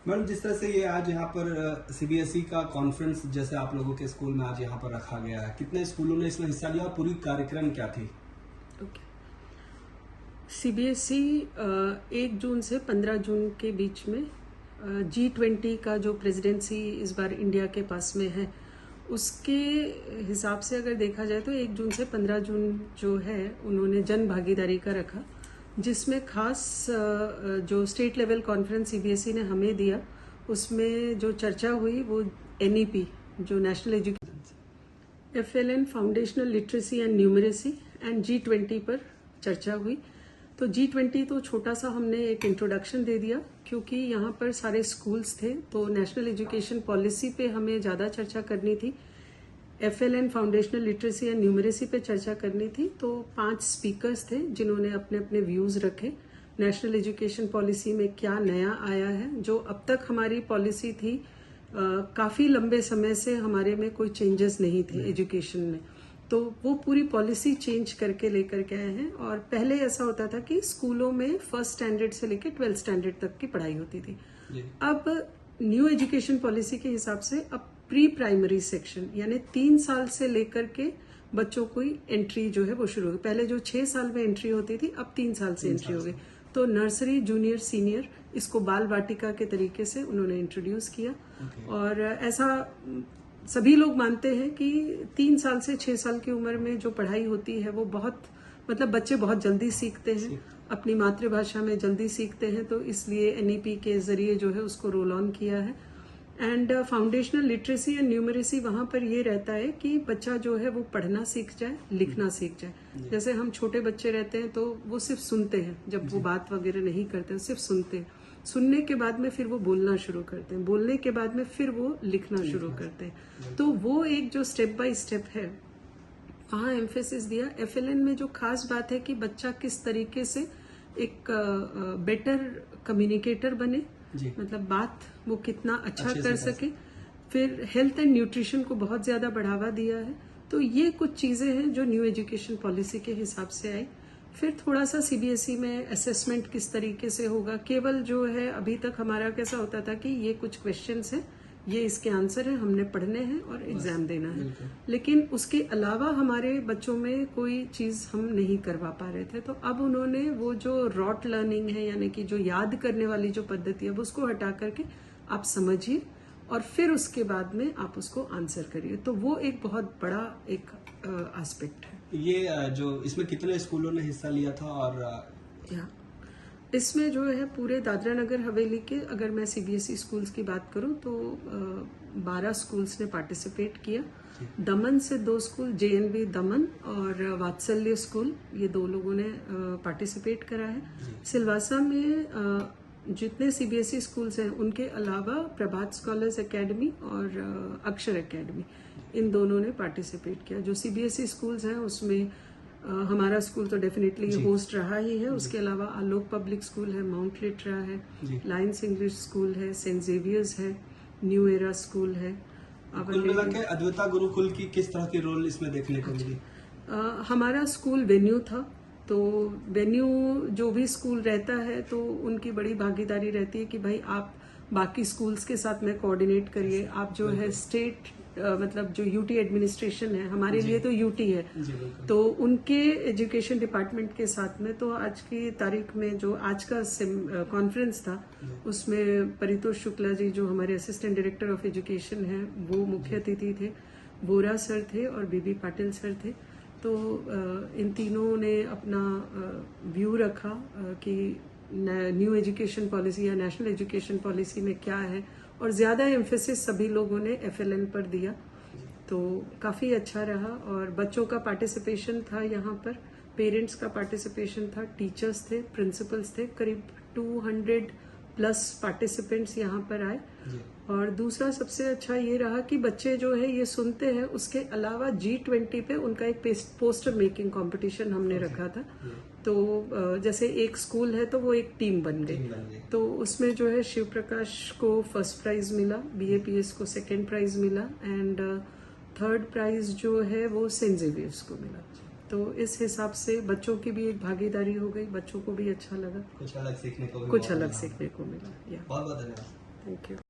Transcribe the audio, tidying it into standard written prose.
Madam, जिस तरह से ये आज यहाँ पर सीबीएसई का कॉन्फ्रेंस जैसे आप लोगों के स्कूल में आज यहाँ पर रखा गया है, कितने स्कूलों ने इसमें हिस्सा लिया और पूरी कार्यक्रम क्या थी? सीबीएसई 1 जून से 15 जून के बीच में G20 का जो प्रेसिडेंसी इस बार इंडिया के पास में है, उसके हिसाब से अगर देखा जाए तो 1 जून से 15 जून जो है उन्होंने जन भागीदारी का रखा, जिसमें खास जो स्टेट लेवल कॉन्फ्रेंस सीबीएसई ने हमें दिया, उसमें जो चर्चा हुई वो NEP जो national education FLN foundational literacy and numeracy and G20 पर चर्चा हुई। तो G20 तो छोटा सा हमने एक इंट्रोडक्शन दे दिया, क्योंकि यहाँ पर सारे स्कूल्स थे, तो नेशनल एजुकेशन पॉलिसी पे हमें ज़्यादा चर्चा करनी थी, FLN foundational literacy and numeracy पे चर्चा करनी थी। तो 5 स्पीकर्स थे जिन्होंने अपने अपने व्यूज़ रखे। नेशनल एजुकेशन पॉलिसी में क्या नया आया है, जो अब तक हमारी पॉलिसी थी, काफ़ी लंबे समय से हमारे में कोई चेंजेस नहीं थे एजुकेशन में, तो वो पूरी पॉलिसी चेंज करके लेकर के आए हैं। और पहले ऐसा होता था कि स्कूलों में 1st स्टैंडर्ड से लेकर 12th स्टैंडर्ड तक की पढ़ाई होती थी। अब न्यू एजुकेशन पॉलिसी के हिसाब से अब प्री प्राइमरी सेक्शन यानी 3 साल से लेकर के बच्चों को एंट्री जो है वो शुरू हो गई। पहले जो 6 साल में एंट्री होती थी, अब 3 साल से एंट्री हो गई। तो नर्सरी, जूनियर, सीनियर, इसको बाल वाटिका के तरीके से उन्होंने इंट्रोड्यूस किया। और ऐसा सभी लोग मानते हैं कि 3 साल से 6 साल की उम्र में जो पढ़ाई होती है वो बहुत बच्चे बहुत जल्दी सीखते हैं, अपनी मातृभाषा में जल्दी सीखते हैं, तो इसलिए NEP के जरिए जो है उसको रोल ऑन किया है। And foundational literacy and numeracy, वहाँ पर ये रहता है कि बच्चा जो है वो पढ़ना सीख जाए, लिखना सीख जाए। जैसे हम छोटे बच्चे रहते हैं तो वो सिर्फ सुनते हैं, जब वो बात वगैरह नहीं करते, सिर्फ सुनते हैं। सुनने के बाद में फिर वो बोलना शुरू करते हैं, बोलने के बाद में फिर वो लिखना शुरू करते हैं। तो वो एक जो स्टेप बाय स्टेप है, वहाँ एम्फेसिस दिया। FLN में जो खास बात है कि बच्चा किस तरीके से एक बेटर कम्युनिकेटर बने, मतलब बात वो कितना अच्छा कर सके। फिर हेल्थ एंड न्यूट्रिशन को बहुत ज्यादा बढ़ावा दिया है। तो ये कुछ चीजें हैं जो न्यू एजुकेशन पॉलिसी के हिसाब से आई। फिर थोड़ा सा सीबीएसई में असेसमेंट किस तरीके से होगा, केवल जो है अभी तक हमारा कैसा होता था कि ये कुछ क्वेश्चंस हैं, ये इसके आंसर है, हमने पढ़ने हैं और एग्जाम देना है, लेकिन उसके अलावा हमारे बच्चों में कोई चीज हम नहीं करवा पा रहे थे। तो अब उन्होंने वो जो रॉट लर्निंग है, यानी कि जो याद करने वाली जो पद्धति है, उसको हटा करके आप समझिए और फिर उसके बाद में आप उसको आंसर करिए। तो वो एक बहुत बड़ा एक एस्पेक्ट है। ये जो इसमें कितने स्कूलों ने हिस्सा लिया था? और इसमें जो है पूरे दादरा नगर हवेली के, अगर मैं सीबीएसई स्कूल्स की बात करूं तो 12 स्कूल्स ने पार्टिसिपेट किया। दमन से 2 स्कूल, JNV दमन और वात्सल्य स्कूल, ये 2 लोगों ने पार्टिसिपेट करा है। सिलवासा में जितने सीबीएसई स्कूल्स हैं उनके अलावा प्रभात स्कॉलर्स एकेडमी और अक्षर एकेडमी, इन दोनों ने पार्टिसिपेट किया। जो सीबीएसई स्कूल्स हैं उसमें हमारा स्कूल तो डेफिनेटली होस्ट रहा ही है, उसके अलावा आलोक पब्लिक स्कूल है, माउंट लिटरा है, लायंस इंग्लिश स्कूल है, सेंट जेवियर्स है, न्यू एरा स्कूल है। कुल मिलाकर अद्वैता गुरुकुल की किस तरह की रोल इसमें देखने को मिली? हमारा स्कूल वेन्यू था, तो वेन्यू जो भी स्कूल रहता है तो उनकी बड़ी भागीदारी रहती है कि भाई आप बाकी स्कूल्स के साथ में कोऑर्डिनेट करिए। आप जो है स्टेट मतलब जो UT एडमिनिस्ट्रेशन है, हमारे लिए तो UT है, तो उनके एजुकेशन डिपार्टमेंट के साथ में, तो आज की तारीख में जो आज का कॉन्फ्रेंस था उसमें परितोष शुक्ला जी जो हमारे असिस्टेंट डायरेक्टर ऑफ एजुकेशन हैं वो मुख्य अतिथि थे, बोरा सर थे और BB पाटिल सर थे। तो इन तीनों ने अपना व्यू रखा कि न्यू एजुकेशन पॉलिसी या नेशनल एजुकेशन पॉलिसी में क्या है, और ज्यादा एम्फेसिस सभी लोगों ने FLN पर दिया। तो काफी अच्छा रहा और बच्चों का पार्टिसिपेशन था, यहाँ पर पेरेंट्स का पार्टिसिपेशन था, टीचर्स थे, प्रिंसिपल्स थे, करीब 200+ पार्टिसिपेंट्स यहाँ पर आए। और दूसरा सबसे अच्छा ये रहा कि बच्चे जो है ये सुनते हैं, उसके अलावा G20 पे उनका एक पोस्टर मेकिंग कंपटीशन हमने रखा था। तो जैसे एक स्कूल है तो वो एक टीम बन गई, तो उसमें जो है शिव प्रकाश को 1st प्राइज मिला, BAPS को 2nd प्राइज मिला एंड 3rd प्राइज जो है वो सेंट जेवियर्स को मिला। तो इस हिसाब से बच्चों की भी एक भागीदारी हो गई, बच्चों को भी अच्छा लगा, कुछ अलग सीखने को मिला। बहुत बहुत धन्यवाद। Thank you.